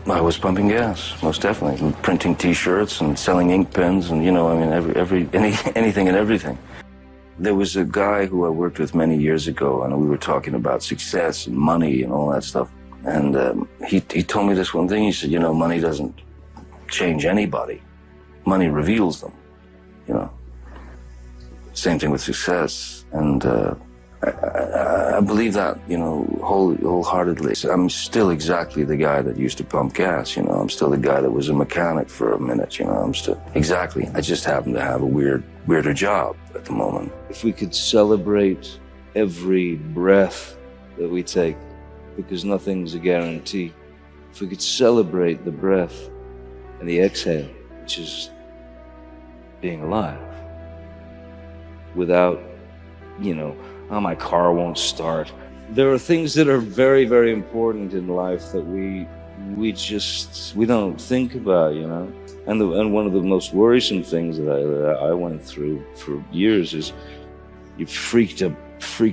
I was pumping gas, most definitely, and printing T-shirts and selling ink pens, and I mean, anything and everything. There was a guy who I worked with many years ago, and we were talking about success and money and all that stuff. And he told me this one thing. He said, money doesn't change anybody. Money reveals them. Same thing with success, and I believe that, wholeheartedly. I'm still exactly the guy that used to pump gas, I'm still the guy that was a mechanic for a minute, I'm still, exactly. I just happen to have a weirder job at the moment. If we could celebrate every breath that we take, because nothing's a guarantee. If we could celebrate the breath and the exhale, which is being alive, without, oh, my car won't start. There are things that are very, very important in life that we don't think about, And one of the most worrisome things that I went through for years is you're freaked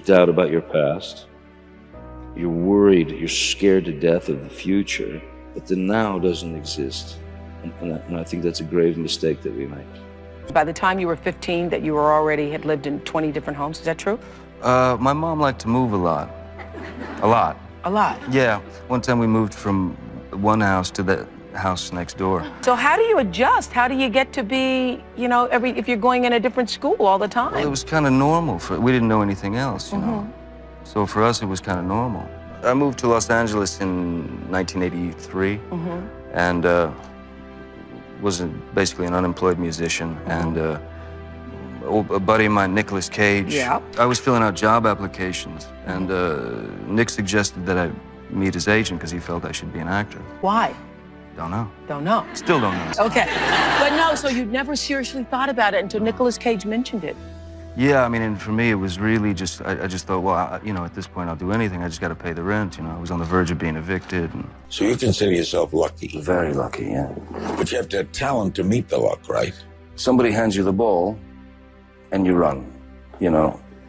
out about your past. You're worried, you're scared to death of the future, but the now doesn't exist. And I think that's a grave mistake that we make. By the time you were 15, that you had lived in 20 different homes, is that true? My mom liked to move a lot. A lot. A lot? Yeah. One time we moved from one house to the house next door. So how do you adjust? How do you get to be, if you're going in a different school all the time? Well, it was kind of normal. We didn't know anything else, you know. So for us, it was kind of normal. I moved to Los Angeles in 1983, and was basically an unemployed musician, and a buddy of mine, Nicolas Cage. Yeah. I was filling out job applications, and Nick suggested that I meet his agent because he felt I should be an actor. Why? Don't know. Don't know. Still don't know. Okay. But no, so you never seriously thought about it until Nicolas Cage mentioned it. Yeah, I mean, and for me, it was really just, I just thought, well, at this point, I'll do anything. I just got to pay the rent, I was on the verge of being evicted. And... So you consider yourself lucky? Very lucky, yeah. But you have to have talent to meet the luck, right? Somebody hands you the ball, and you run,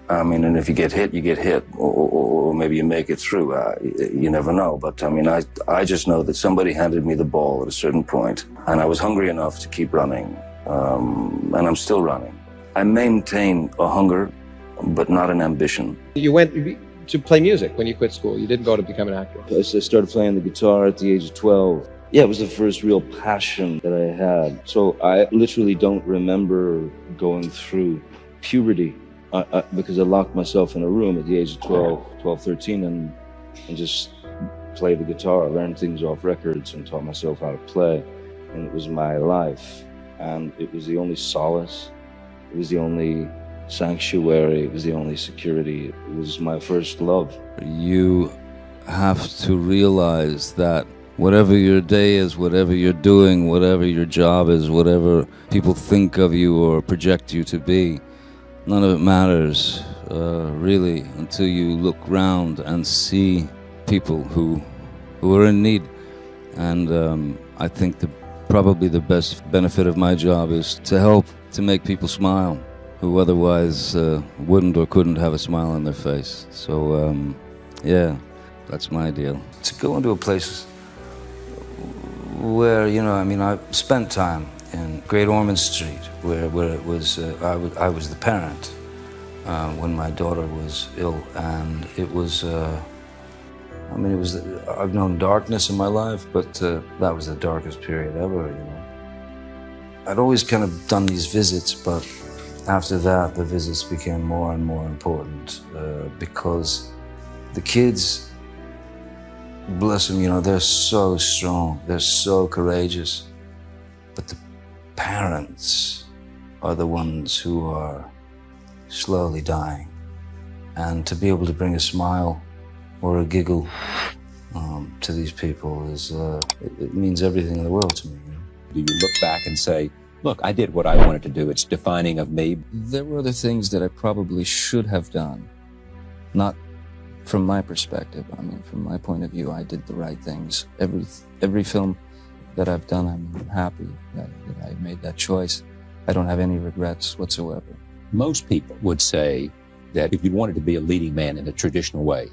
I mean, and if you get hit, you get hit, or maybe you make it through. You never know. But I mean, I just know that somebody handed me the ball at a certain point, and I was hungry enough to keep running, and I'm still running. I maintain a hunger, but not an ambition. You went to play music when you quit school. You didn't go to become an actor. I started playing the guitar at the age of 12. Yeah, it was the first real passion that I had. So I literally don't remember going through puberty because I locked myself in a room at the age of 12, 13, and just played the guitar, learned things off records, and taught myself how to play. And it was my life. And it was the only solace. It was the only sanctuary. It was the only security. It was my first love. You have to realize that whatever your day is, whatever you're doing, whatever your job is, whatever people think of you or project you to be, none of it matters, really, until you look round and see people who are in need. And I think probably the best benefit of my job is to help to make people smile who otherwise wouldn't or couldn't have a smile on their face. So, yeah, that's my deal. To go into a place where, I spent time in Great Ormond Street, where it was, I was the parent when my daughter was ill, and it was, I've known darkness in my life, but that was the darkest period ever, I'd always kind of done these visits, but after that, the visits became more and more important because the kids, bless them, they're so strong, they're so courageous, but the parents are the ones who are slowly dying. And to be able to bring a smile or a giggle to these people it means everything in the world to me. Do you look back and say, look, I did what I wanted to do, it's defining of me? There were other things that I probably should have done, not from my perspective. I mean, from my point of view, I did the right things. Every film that I've done, I'm happy that I made that choice. I don't have any regrets whatsoever. Most people would say that if you wanted to be a leading man in a traditional way,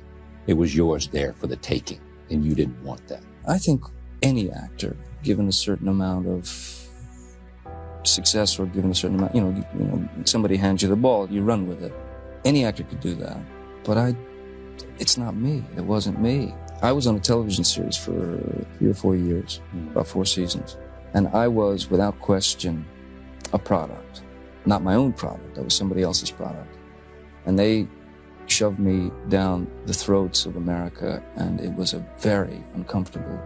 it was yours there for the taking, and you didn't want that. I think any actor, given a certain amount of success or given a certain amount, somebody hands you the ball, you run with it. Any actor could do that. But it's not me. It wasn't me. I was on a television series for 3 or 4 years, about 4 seasons. And I was, without question, a product. Not my own product. I was somebody else's product. And they shoved me down the throats of America, and it was a very uncomfortable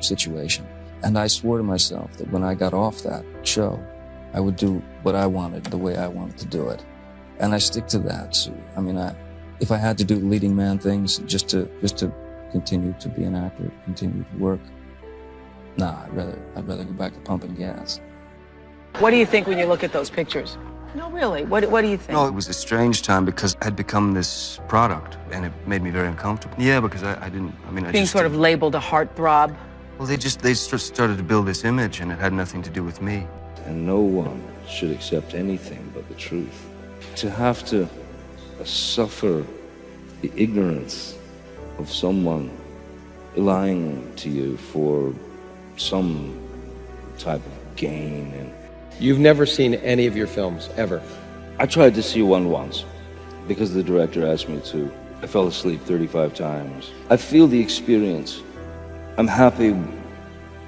situation. And I swore to myself that when I got off that show, I would do what I wanted, the way I wanted to do it. And I stick to that. So, I mean, if I had to do leading man things just to continue to be an actor, continue to work, I'd rather go back to pumping gas. What do you think when you look at those pictures? No, really. What do you think? No, it was a strange time because I had become this product, and it made me very uncomfortable. Yeah, because I Being sort of labeled a heartthrob. Well, they just started to build this image, and it had nothing to do with me. And no one should accept anything but the truth. To have to suffer the ignorance of someone lying to you for some type of gain. And You've never seen any of your films, ever? I tried to see one once because the director asked me to. I fell asleep 35 times. I feel the experience. I'm happy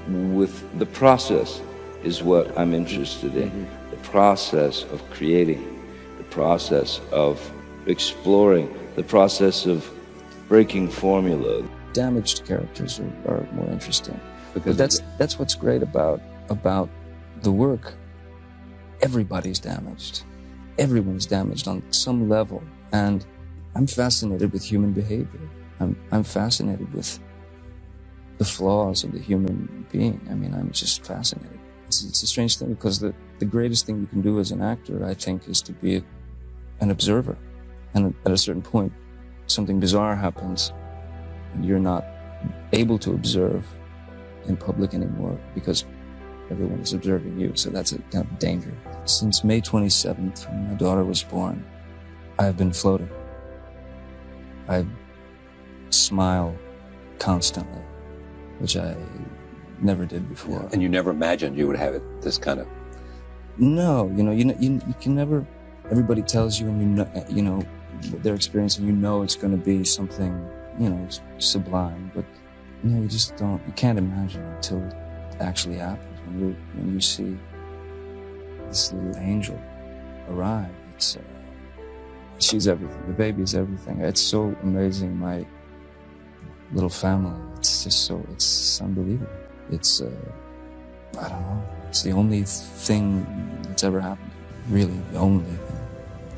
with the process is what I'm interested in. Mm-hmm. The process of creating, the process of exploring, the process of breaking formula. Damaged characters are more interesting. Because that's what's great about the work. Everybody's damaged. Everyone's damaged on some level. And I'm fascinated with human behavior. I'm fascinated with the flaws of the human being. I mean, I'm just fascinated. It's a strange thing because the greatest thing you can do as an actor, I think, is to be an observer. And at a certain point, something bizarre happens and you're not able to observe in public anymore because everyone is observing you. So that's a kind of danger. Since May 27th, when my daughter was born, I have been floating. I smile constantly, which I never did before. And you never imagined you would have it this kind of... No, you can never, everybody tells you and you know what they're experiencing, it's going to be something, sublime, but no, you just don't, you can't imagine it until it actually happens. When you see this little angel arrive, she's everything. The baby is everything. It's so amazing, my little family. It's just it's unbelievable. It's, I don't know, it's the only thing that's ever happened. Really, the only thing.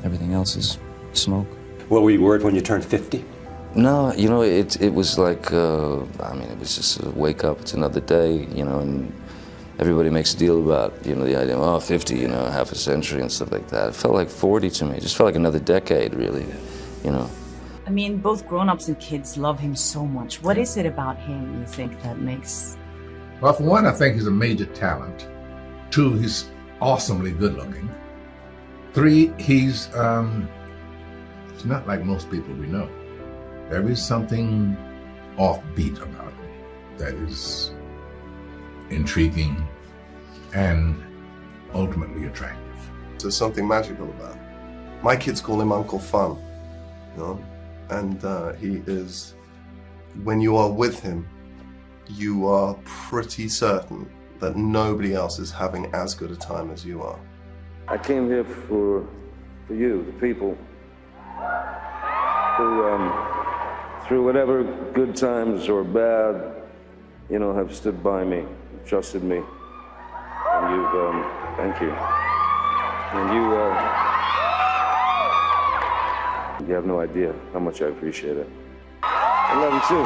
Everything else is smoke. Well, were you worried when you turned 50? No, it was like, it was just a wake up, it's another day, and everybody makes a deal about, the idea of, 50, half a century and stuff like that. It felt like 40 to me. It just felt like another decade, really, I mean, both grown-ups and kids love him so much. What is it about him, you think, that makes... Well, for one, I think he's a major talent. 2, he's awesomely good-looking. 3, he's not like most people we know. There is something offbeat about him that is intriguing and ultimately attractive. There's something magical about him. My kids call him Uncle Fun, and he is, when you are with him, you are pretty certain that nobody else is having as good a time as you are. I came here for you, the people, who, through whatever good times or bad, have stood by me, trusted me, and you've, thank you. And you have no idea how much I appreciate it. I love you too.